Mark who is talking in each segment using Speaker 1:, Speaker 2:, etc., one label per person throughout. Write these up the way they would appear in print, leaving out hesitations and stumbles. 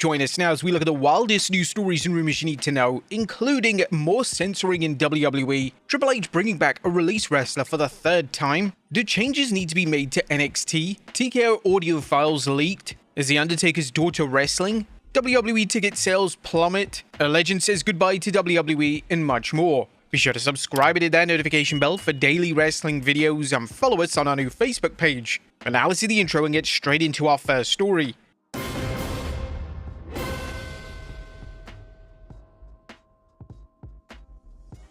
Speaker 1: join us now as we look at the wildest news stories and rumors you need to know, including more censoring in WWE, Triple H bringing back a release wrestler for the third time, do changes need to be made to NXT, TKO audio files leaked, is The Undertaker's daughter wrestling, WWE ticket sales plummet, a legend says goodbye to WWE, and much more. Be sure to subscribe and hit that notification bell for daily wrestling videos and follow us on our new Facebook page. And now let's see the intro and get straight into our first story.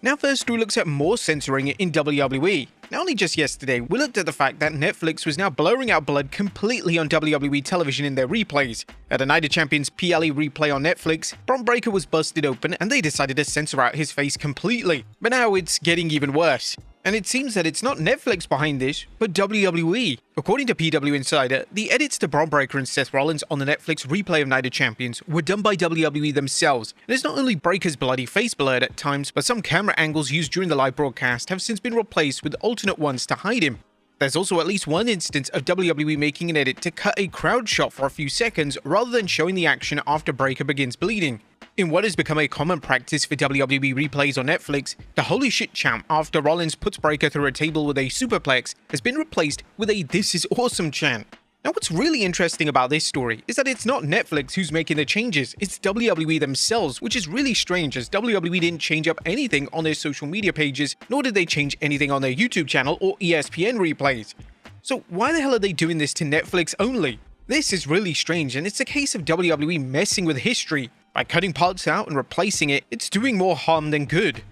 Speaker 1: Now first we looks at more censoring in WWE. Not only just yesterday, we looked at the fact that Netflix was now blurring out blood completely on WWE television in their replays. At a Night of Champions PLE replay on Netflix, Bron Breakker was busted open and they decided to censor out his face completely. But now it's getting even worse. And it seems that it's not Netflix behind this, but WWE. According to PW Insider, the edits to Bron Breakker and Seth Rollins on the Netflix replay of Night of Champions were done by WWE themselves. And it's not only Breakker's bloody face blurred at times, but some camera angles used during the live broadcast have since been replaced with alternate ones to hide him. There's also at least one instance of WWE making an edit to cut a crowd shot for a few seconds rather than showing the action after Breakker begins bleeding. In what has become a common practice for WWE replays on Netflix, the holy shit chant after Rollins puts Breakker through a table with a superplex has been replaced with a this is awesome chant. Now what's really interesting about this story is that it's not Netflix who's making the changes, it's WWE themselves, which is really strange as WWE didn't change up anything on their social media pages, nor did they change anything on their YouTube channel or ESPN replays. So why the hell are they doing this to Netflix only? This is really strange and it's a case of WWE messing with history. By cutting parts out and replacing it, it's doing more harm than good.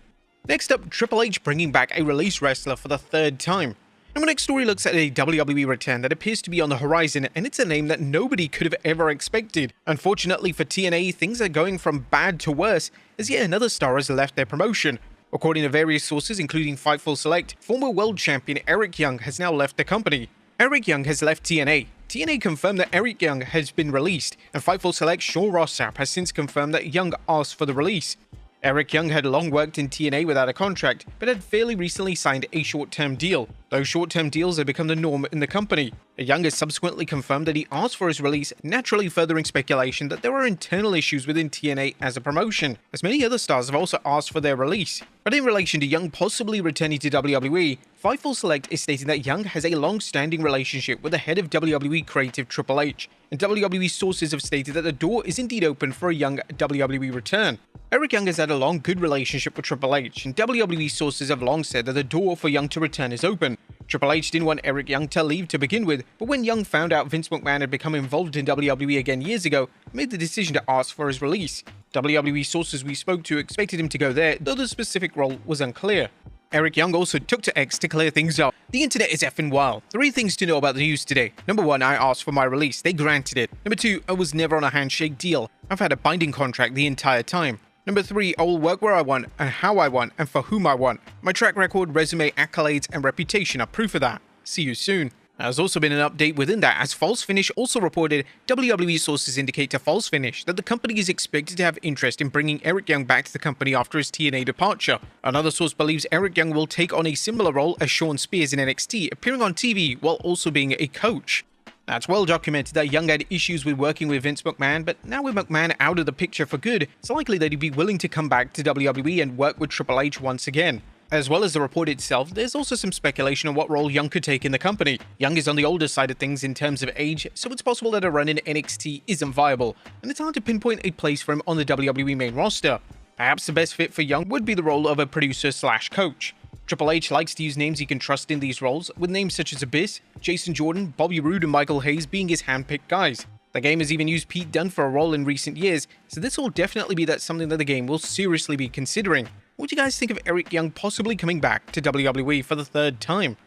Speaker 1: Next up, Triple H bringing back a release wrestler for the third time. And my next story looks at a WWE return that appears to be on the horizon, and it's a name that nobody could have ever expected. Unfortunately for TNA, things are going from bad to worse, as yet another star has left their promotion. According to various sources, including Fightful Select, former world champion Eric Young has now left the company. Eric Young has left TNA. TNA confirmed that Eric Young has been released, and Fightful Select's Shaw Rossap has since confirmed that Young asked for the release. Eric Young had long worked in TNA without a contract, but had fairly recently signed a short-term deal. Those short-term deals have become the norm in the company. Young has subsequently confirmed that he asked for his release, naturally furthering speculation that there are internal issues within TNA as a promotion, as many other stars have also asked for their release. But in relation to Young possibly returning to WWE, Fightful Select is stating that Young has a long-standing relationship with the head of WWE creative Triple H, and WWE sources have stated that the door is indeed open for a Young WWE return. Eric Young has had a long good relationship with Triple H, and WWE sources have long said that the door for Young to return is open. Triple H didn't want Eric Young to leave to begin with, but when Young found out Vince McMahon had become involved in WWE again years ago, he made the decision to ask for his release. WWE sources we spoke to expected him to go there, though the specific role was unclear. Eric Young also took to X to clear things up. The internet is effing wild. 3 things to know about the news today. Number 1, I asked for my release. They granted it. Number 2, I was never on a handshake deal. I've had a binding contract the entire time. Number 3, I will work where I want, and how I want, and for whom I want. My track record, resume, accolades, and reputation are proof of that. See you soon. There's also been an update within that, as False Finish also reported WWE sources indicate to False Finish that the company is expected to have interest in bringing Eric Young back to the company after his TNA departure. Another source believes Eric Young will take on a similar role as Shawn Spears in NXT, appearing on TV while also being a coach. Now, it's well documented that Young had issues with working with Vince McMahon, but now with McMahon out of the picture for good, it's likely that he'd be willing to come back to WWE and work with Triple H once again. As well as the report itself, there's also some speculation on what role Young could take in the company. Young is on the older side of things in terms of age, so it's possible that a run in NXT isn't viable, and it's hard to pinpoint a place for him on the WWE main roster. Perhaps the best fit for Young would be the role of a producer/coach. Triple H likes to use names he can trust in these roles, with names such as Abyss, Jason Jordan, Bobby Roode, and Michael Hayes being his hand-picked guys. The game has even used Pete Dunne for a role in recent years, so this will definitely be something that the game will seriously be considering. What do you guys think of Eric Young possibly coming back to WWE for the third time?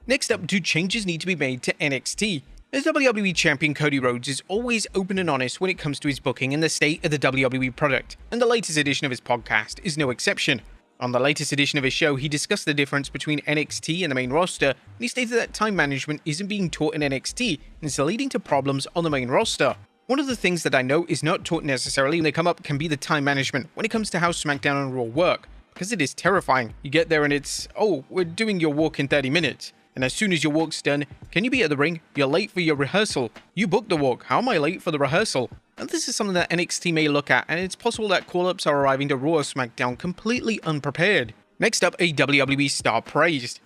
Speaker 1: Next up, do changes need to be made to NXT? As WWE Champion Cody Rhodes is always open and honest when it comes to his booking and the state of the WWE product, and the latest edition of his podcast is no exception. On the latest edition of his show, he discussed the difference between NXT and the main roster, and he stated that time management isn't being taught in NXT, and it's leading to problems on the main roster. One of the things that I know is not taught necessarily when they come up can be the time management when it comes to how SmackDown and Raw work, because it is terrifying. You get there and it's, oh, we're doing your walk in 30 minutes. And as soon as your walk's done, can you be at the ring? You're late for your rehearsal. You booked the walk. How am I late for the rehearsal? And this is something that NXT may look at, and it's possible that call-ups are arriving to Raw or SmackDown completely unprepared. Next up, a WWE star praised.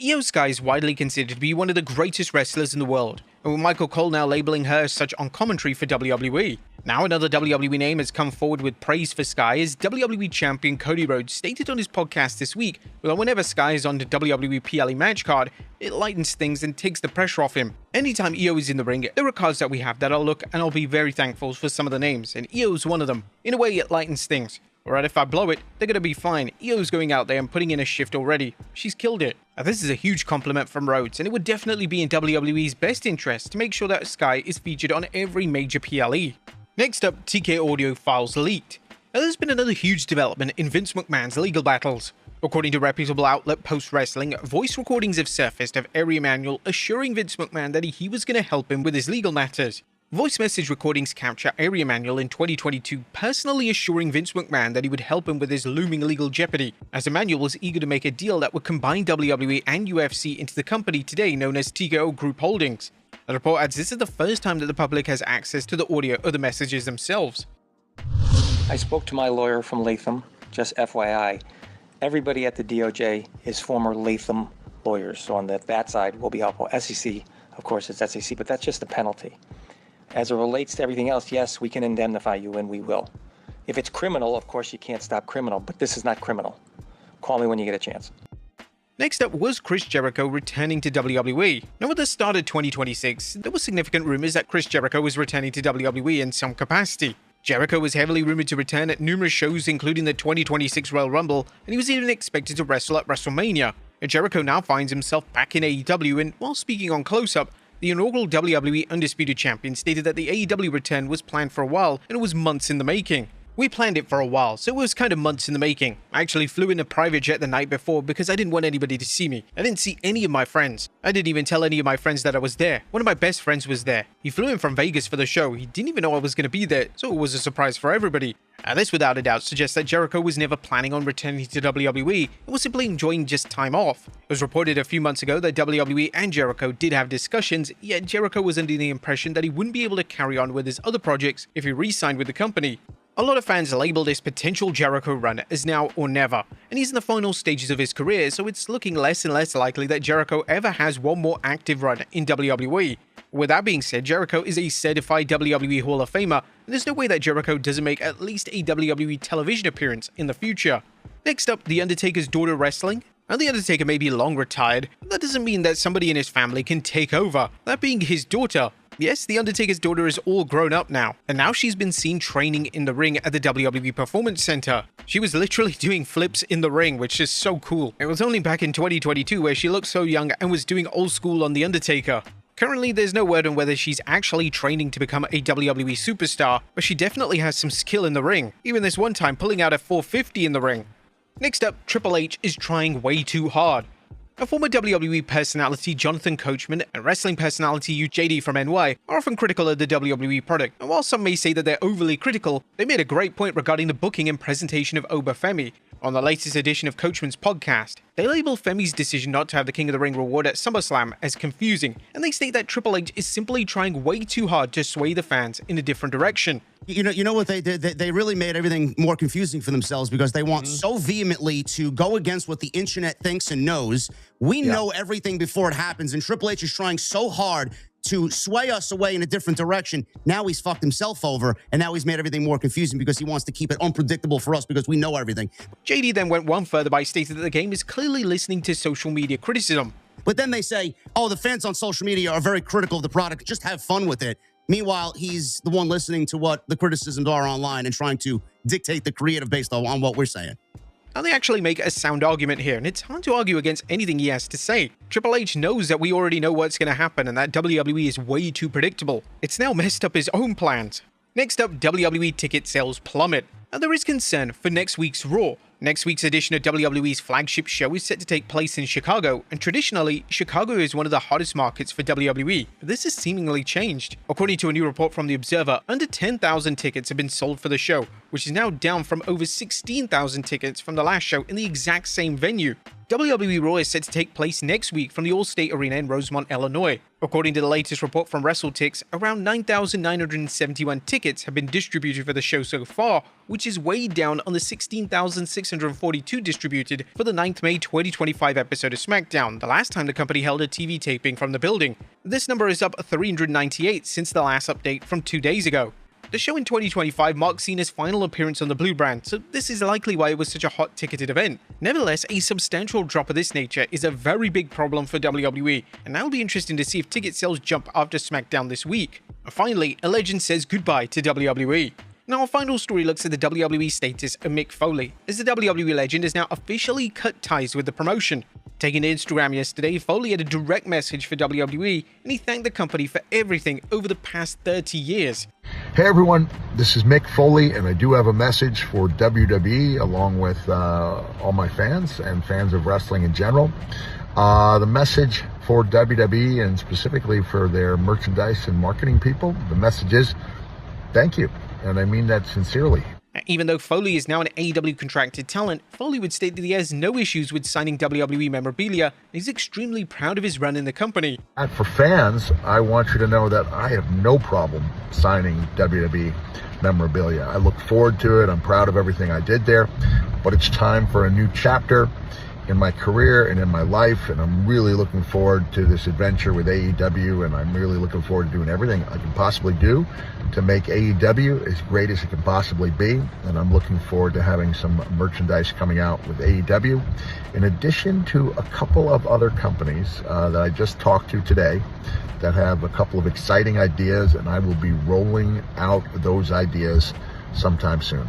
Speaker 1: Io Sky is widely considered to be one of the greatest wrestlers in the world, and with Michael Cole now labeling her as such on commentary for WWE. Now another WWE name has come forward with praise for Sky as WWE champion Cody Rhodes stated on his podcast this week that whenever Sky is on the WWE PLE match card, it lightens things and takes the pressure off him. Anytime Io is in the ring, there are cards that we have that I'll look and I'll be very thankful for some of the names, and Io's one of them. In a way, it lightens things. Alright, if I blow it, they're gonna be fine. Io's going out there and putting in a shift already. She's killed it. Now, this is a huge compliment from Rhodes, and it would definitely be in WWE's best interest to make sure that Sky is featured on every major PLE. Next up, TK audio files leaked. Now, there's been another huge development in Vince McMahon's legal battles. According to reputable outlet Post Wrestling, voice recordings have surfaced of Ari Emanuel assuring Vince McMahon that he was going to help him with his legal matters. Voice message recordings capture Ari Emanuel in 2022 personally assuring Vince McMahon that he would help him with his looming legal jeopardy, as Emanuel was eager to make a deal that would combine WWE and UFC into the company today known as TKO Group Holdings. The report adds this is the first time that the public has access to the audio or the messages themselves.
Speaker 2: I spoke to my lawyer from Latham, just FYI. Everybody at the DOJ is former Latham lawyers, so on that side will be helpful. SEC, of course, it's SEC, but that's just a penalty. As it relates to everything else, yes, we can indemnify you, and we will. If it's criminal, of course, you can't stop criminal, but this is not criminal. Call me when you get a chance.
Speaker 1: Next up was Chris Jericho returning to WWE. Now, at the start of 2026, there were significant rumors that Chris Jericho was returning to WWE in some capacity. Jericho was heavily rumored to return at numerous shows, including the 2026 Royal Rumble, and he was even expected to wrestle at WrestleMania. And Jericho now finds himself back in AEW, and while speaking on Close Up, the inaugural WWE Undisputed Champion stated that the AEW return was planned for a while and it was months in the making. We planned it for a while, so it was kind of months in the making. I actually flew in a private jet the night before because I didn't want anybody to see me. I didn't see any of my friends. I didn't even tell any of my friends that I was there. One of my best friends was there. He flew in from Vegas for the show. He didn't even know I was going to be there, so it was a surprise for everybody. Now, this without a doubt suggests that Jericho was never planning on returning to WWE and was simply enjoying just time off. It was reported a few months ago that WWE and Jericho did have discussions, yet Jericho was under the impression that he wouldn't be able to carry on with his other projects if he re-signed with the company. A lot of fans label this potential Jericho run as now or never, and he's in the final stages of his career, so it's looking less and less likely that Jericho ever has one more active run in WWE. With that being said, Jericho is a certified WWE Hall of Famer, and there's no way that Jericho doesn't make at least a WWE television appearance in the future. Next up, The Undertaker's daughter wrestling. Now, The Undertaker may be long retired, but that doesn't mean that somebody in his family can take over, that being his daughter. Yes, The Undertaker's daughter is all grown up now, and now she's been seen training in the ring at the WWE Performance Center. She was literally doing flips in the ring, which is so cool. It was only back in 2022 where she looked so young and was doing old school on The Undertaker. Currently, there's no word on whether she's actually training to become a WWE superstar, but she definitely has some skill in the ring, even this one time pulling out a 450 in the ring. Next up, Triple H is trying way too hard. A former WWE personality Jonathan Coachman and wrestling personality JD from NY are often critical of the WWE product, and while some may say that they're overly critical, they made a great point regarding the booking and presentation of Oba Femi. On the latest edition of Coachman's podcast, they label Femi's decision not to have the King of the Ring reward at SummerSlam as confusing, and they state that Triple H is simply trying way too hard to sway the fans in a different direction.
Speaker 3: You know what they did? They really made everything more confusing for themselves because they want so vehemently to go against what the internet thinks and knows. We know everything before it happens, and Triple H is trying so hard to sway us away in a different direction. Now he's fucked himself over, and now he's made everything more confusing because he wants to keep it unpredictable for us because we know everything.
Speaker 1: JD then went one further by stating that the game is clearly listening to social media criticism.
Speaker 3: But then they say, oh, the fans on social media are very critical of the product. Just have fun with it. Meanwhile, he's the one listening to what the criticisms are online and trying to dictate the creative based on what we're saying.
Speaker 1: Now, they actually make a sound argument here, and it's hard to argue against anything he has to say. Triple H knows that we already know what's going to happen and that WWE is way too predictable. It's now messed up his own plans. Next up, WWE ticket sales plummet. Now, there is concern for next week's Raw. Next week's edition of WWE's flagship show is set to take place in Chicago, and traditionally, Chicago is one of the hottest markets for WWE, but this has seemingly changed. According to a new report from The Observer, under 10,000 tickets have been sold for the show, which is now down from over 16,000 tickets from the last show in the exact same venue. WWE RAW is set to take place next week from the Allstate Arena in Rosemont, Illinois. According to the latest report from WrestleTix, around 9,971 tickets have been distributed for the show so far, which is way down on the 16,642 distributed for the 9th May 2025 episode of SmackDown, the last time the company held a TV taping from the building. This number is up 398 since the last update from 2 days ago. The show in 2025 marks Cena's final appearance on the Blue brand, so this is likely why it was such a hot ticketed event. Nevertheless, a substantial drop of this nature is a very big problem for WWE, and now it'll be interesting to see if ticket sales jump after SmackDown this week. Finally, a legend says goodbye to WWE. Now, our final story looks at the WWE status of Mick Foley, as the WWE legend has now officially cut ties with the promotion. Taking to Instagram yesterday, Foley had a direct message for WWE, and he thanked the company for everything over the past 30 years.
Speaker 4: Hey everyone, this is Mick Foley, and I do have a message for WWE along with all my fans and fans of wrestling in general. The message for WWE and specifically for their merchandise and marketing people, the message is thank you, and I mean that sincerely.
Speaker 1: Even though Foley is now an AEW contracted talent, Foley would state that he has no issues with signing WWE memorabilia, and he's extremely proud of his run in the company.
Speaker 4: And for fans, I want you to know that I have no problem signing WWE memorabilia. I look forward to it. I'm proud of everything I did there, but it's time for a new chapter in my career and in my life, and I'm really looking forward to this adventure with AEW, and I'm really looking forward to doing everything I can possibly do to make AEW as great as it can possibly be, and I'm looking forward to having some merchandise coming out with AEW, in addition to a couple of other companies that I just talked to today that have a couple of exciting ideas, and I will be rolling out those ideas sometime soon.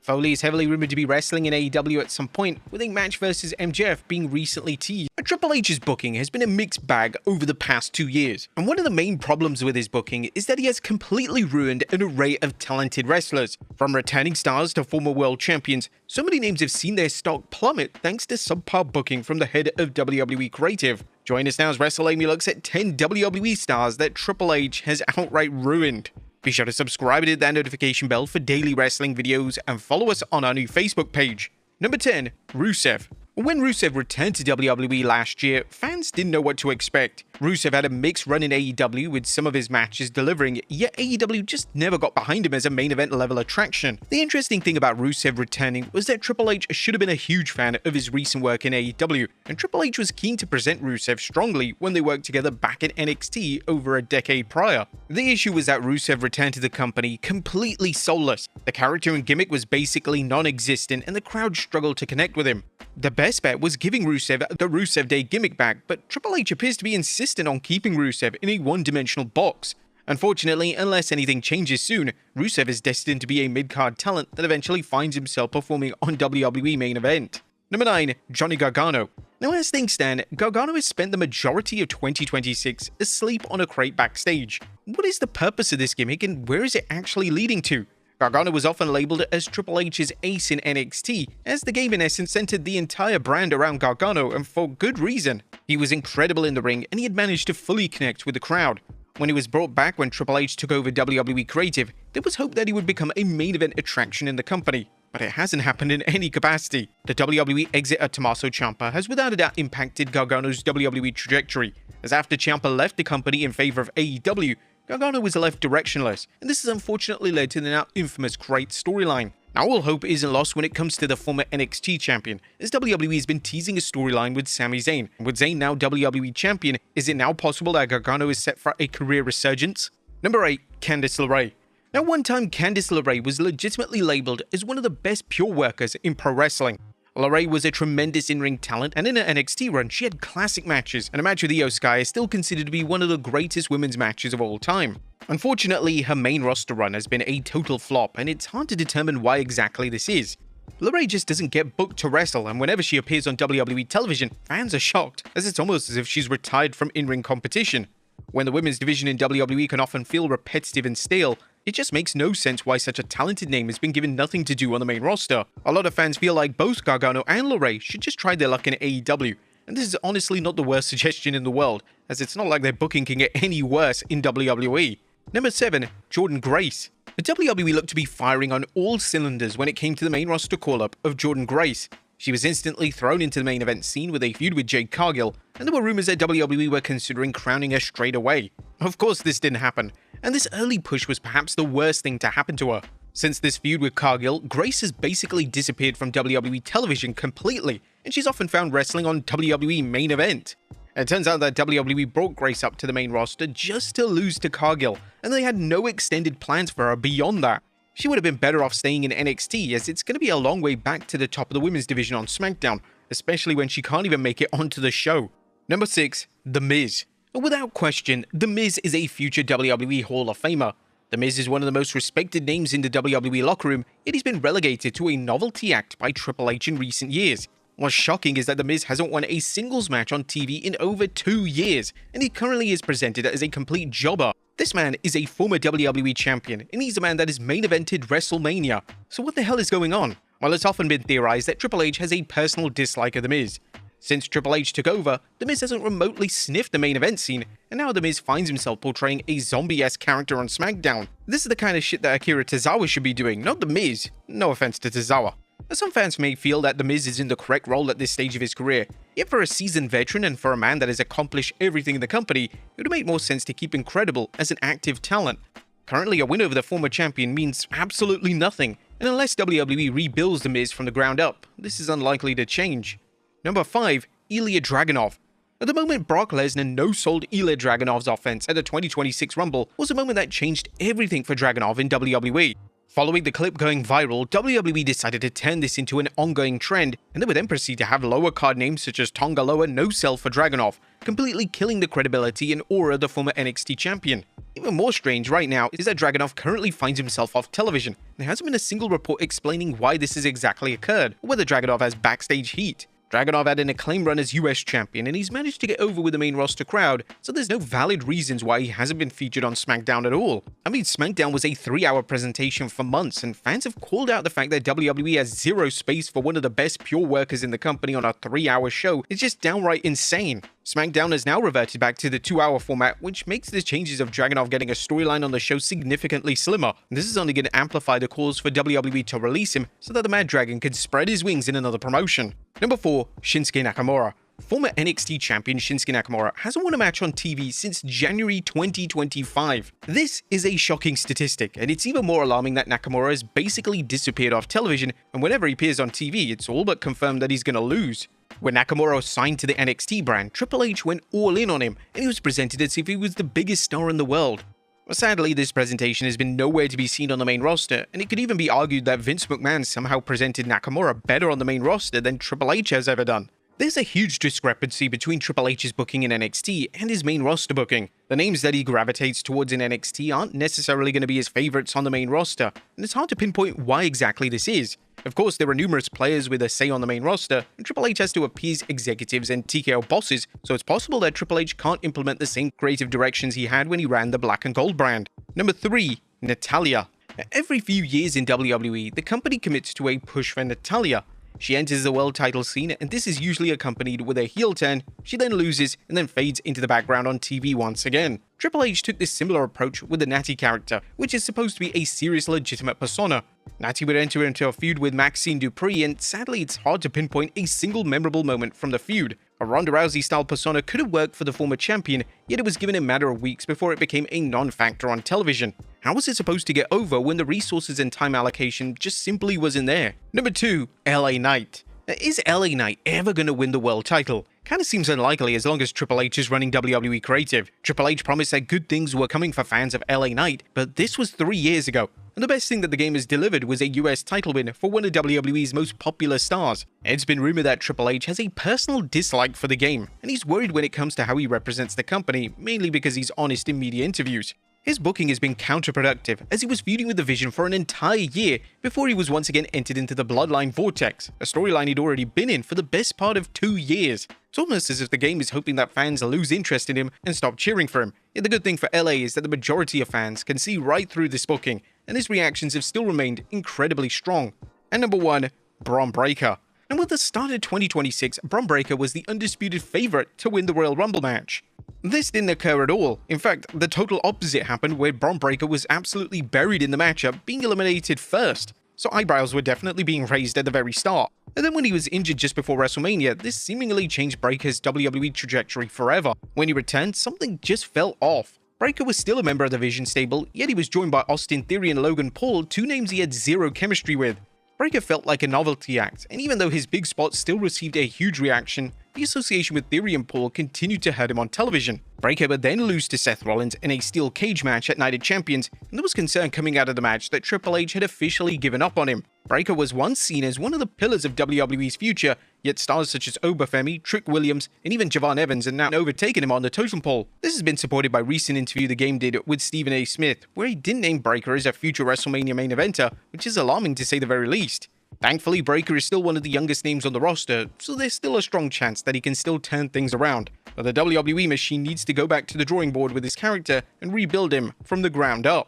Speaker 1: Foley is heavily rumored to be wrestling in AEW at some point, with a match versus MJF being recently teased. Triple H's booking has been a mixed bag over the past 2 years, and one of the main problems with his booking is that he has completely ruined an array of talented wrestlers. From returning stars to former world champions, so many names have seen their stock plummet thanks to subpar booking from the head of WWE Creative. Join us now as WrestleAmy looks at 10 WWE stars that Triple H has outright ruined. Be sure to subscribe and hit that notification bell for daily wrestling videos, and follow us on our new Facebook page. Number 10, Rusev. When Rusev returned to WWE last year, fans didn't know what to expect. Rusev had a mixed run in AEW, with some of his matches delivering, yet AEW just never got behind him as a main event level attraction. The interesting thing about Rusev returning was that Triple H should have been a huge fan of his recent work in AEW, and Triple H was keen to present Rusev strongly when they worked together back at NXT over a decade prior. The issue was that Rusev returned to the company completely soulless. The character and gimmick was basically non-existent, and the crowd struggled to connect with him. The best bet was giving Rusev the Rusev Day gimmick back, but Triple H appears to be insistent on keeping Rusev in a one-dimensional box. Unfortunately, unless anything changes soon, Rusev is destined to be a mid-card talent that eventually finds himself performing on WWE main event. Number 9, Johnny Gargano. Now, as things stand, Gargano has spent the majority of 2026 asleep on a crate backstage. What is the purpose of this gimmick, and where is it actually leading to? Gargano was often labeled as Triple H's ace in NXT, as the game in essence centered the entire brand around Gargano, and for good reason. He was incredible in the ring, and he had managed to fully connect with the crowd. When he was brought back when Triple H took over WWE Creative, there was hope that he would become a main event attraction in the company, but it hasn't happened in any capacity. The WWE exit of Tommaso Ciampa has without a doubt impacted Gargano's WWE trajectory, as after Ciampa left the company in favor of AEW, Gargano was left directionless, and this has unfortunately led to the now infamous Crate storyline. Now, all hope isn't lost when it comes to the former NXT champion, as WWE has been teasing a storyline with Sami Zayn. And with Zayn now WWE champion, is it now possible that Gargano is set for a career resurgence? Number 8, Candice LeRae. Now, one time Candice LeRae was legitimately labeled as one of the best pure workers in pro wrestling. LeRae was a tremendous in-ring talent, and in her NXT run, she had classic matches, and a match with Io Sky is still considered to be one of the greatest women's matches of all time. Unfortunately, her main roster run has been a total flop, and it's hard to determine why exactly this is. LeRae just doesn't get booked to wrestle, and whenever she appears on WWE television, fans are shocked, as it's almost as if she's retired from in-ring competition. When the women's division in WWE can often feel repetitive and stale, It just makes no sense why such a talented name has been given nothing to do on the main roster. A lot of fans feel like both Gargano and LeRae should just try their luck in AEW, and this is honestly not the worst suggestion in the world, as it's not like their booking can get any worse in WWE. Number 7. Jordynne Grace. The WWE looked to be firing on all cylinders when it came to the main roster call-up of Jordynne Grace. She was instantly thrown into the main event scene with a feud with Jade Cargill, and there were rumors that WWE were considering crowning her straight away. Of course this didn't happen, and this early push was perhaps the worst thing to happen to her. Since this feud with Cargill, Grace has basically disappeared from WWE television completely, and she's often found wrestling on WWE Main Event. It turns out that WWE brought Grace up to the main roster just to lose to Cargill, and they had no extended plans for her beyond that. She would have been better off staying in NXT, as it's going to be a long way back to the top of the women's division on SmackDown, especially when she can't even make it onto the show. Number 6. The Miz. Without question, The Miz is a future WWE Hall of Famer. The Miz is one of the most respected names in the WWE locker room, yet he's been relegated to a novelty act by Triple H in recent years. What's shocking is that The Miz hasn't won a singles match on TV in over 2 years, and he currently is presented as a complete jobber. This man is a former WWE champion, and he's a man that has main evented WrestleMania. So what the hell is going on? Well, it's often been theorized that Triple H has a personal dislike of The Miz. Since Triple H took over, The Miz hasn't remotely sniffed the main event scene, and now The Miz finds himself portraying a zombie-esque character on SmackDown. This is the kind of shit that Akira Tozawa should be doing, not The Miz. No offense to Tozawa. Some fans may feel that The Miz is in the correct role at this stage of his career, yet for a seasoned veteran and for a man that has accomplished everything in the company, it would make more sense to keep him credible as an active talent. Currently, a win over the former champion means absolutely nothing, and unless WWE rebuilds The Miz from the ground up, this is unlikely to change. Number 5. Ilya Dragunov. At the moment Brock Lesnar no-sold Ilya Dragunov's offense at the 2026 Rumble was a moment that changed everything for Dragunov in WWE. Following the clip going viral, WWE decided to turn this into an ongoing trend, and they would then proceed to have lower card names such as Tonga Loa no-sell for Dragunov, completely killing the credibility and aura of the former NXT champion. Even more strange right now is that Dragunov currently finds himself off television. There hasn't been a single report explaining why this has exactly occurred, or whether Dragunov has backstage heat. Dragunov had an acclaimed run as US champion, and he's managed to get over with the main roster crowd, so there's no valid reasons why he hasn't been featured on SmackDown at all. I mean, SmackDown was a 3-hour presentation for months, and fans have called out the fact that WWE has zero space for one of the best pure workers in the company on a 3-hour show. It's just downright insane. SmackDown has now reverted back to the 2-hour format, which makes the changes of Dragunov getting a storyline on the show significantly slimmer. This is only going to amplify the calls for WWE to release him so that the Mad Dragon can spread his wings in another promotion. Number 4. Shinsuke Nakamura. Former NXT champion Shinsuke Nakamura hasn't won a match on TV since January 2025. This is a shocking statistic, and it's even more alarming that Nakamura has basically disappeared off television, and whenever he appears on TV, it's all but confirmed that he's going to lose. When Nakamura was signed to the NXT brand, Triple H went all in on him, and he was presented as if he was the biggest star in the world. Sadly, this presentation has been nowhere to be seen on the main roster, and it could even be argued that Vince McMahon somehow presented Nakamura better on the main roster than Triple H has ever done. There's a huge discrepancy between Triple H's booking in NXT and his main roster booking. The names that he gravitates towards in NXT aren't necessarily going to be his favorites on the main roster, and it's hard to pinpoint why exactly this is. Of course, there are numerous players with a say on the main roster, and Triple H has to appease executives and TKO bosses, so it's possible that Triple H can't implement the same creative directions he had when he ran the Black and Gold brand. Number 3. Natalya. Every few years in WWE, the company commits to a push for Natalya. She enters the world title scene, and this is usually accompanied with a heel turn. She then loses and then fades into the background on TV once again. Triple H took this similar approach with the Natty character, which is supposed to be a serious, legitimate persona. Natty would enter into a feud with Maxine Dupree, and sadly it's hard to pinpoint a single memorable moment from the feud. A Ronda Rousey-style persona could have worked for the former champion, yet it was given a matter of weeks before it became a non-factor on television. How was it supposed to get over when the resources and time allocation just simply wasn't there? Number 2. LA Knight. Is LA Knight ever going to win the world title? Kinda seems unlikely as long as Triple H is running WWE Creative. Triple H promised that good things were coming for fans of LA Knight, but this was 3 years ago. And the best thing that the game has delivered was a US title win for one of WWE's most popular stars. It's been rumored that Triple H has a personal dislike for the game, and he's worried when it comes to how he represents the company, mainly because he's honest in media interviews. His booking has been counterproductive, as he was feuding with the Vision for an entire year before he was once again entered into the Bloodline Vortex, a storyline he'd already been in for the best part of 2 years. It's almost as if the game is hoping that fans lose interest in him and stop cheering for him. Yet the good thing for LA is that the majority of fans can see right through this booking, and his reactions have still remained incredibly strong. And number 1, Bron Breakker. And with the start of 2026, Bron Breakker was the undisputed favorite to win the Royal Rumble match. This didn't occur at all. In fact, the total opposite happened, where Bron Breakker was absolutely buried in the matchup, being eliminated first. So eyebrows were definitely being raised at the very start. And then when he was injured just before WrestleMania, this seemingly changed Breakker's WWE trajectory forever. When he returned, something just fell off. Breakker was still a member of the Vision stable, yet he was joined by Austin Theory and Logan Paul, 2 names he had zero chemistry with. Breakker felt like a novelty act, and even though his big spot still received a huge reaction, the association with Theory and Paul continued to hurt him on television. Breakker would then lose to Seth Rollins in a steel cage match at Night of Champions, and there was concern coming out of the match that Triple H had officially given up on him. Breakker was once seen as one of the pillars of WWE's future, yet stars such as Obafemi, Trick Williams, and even Javon Evans have now overtaken him on the totem pole. This has been supported by a recent interview the game did with Stephen A. Smith, where he didn't name Breakker as a future WrestleMania main eventer, which is alarming to say the very least. Thankfully, Breakker is still one of the youngest names on the roster, so there's still a strong chance that he can still turn things around. But the WWE machine needs to go back to the drawing board with his character and rebuild him from the ground up.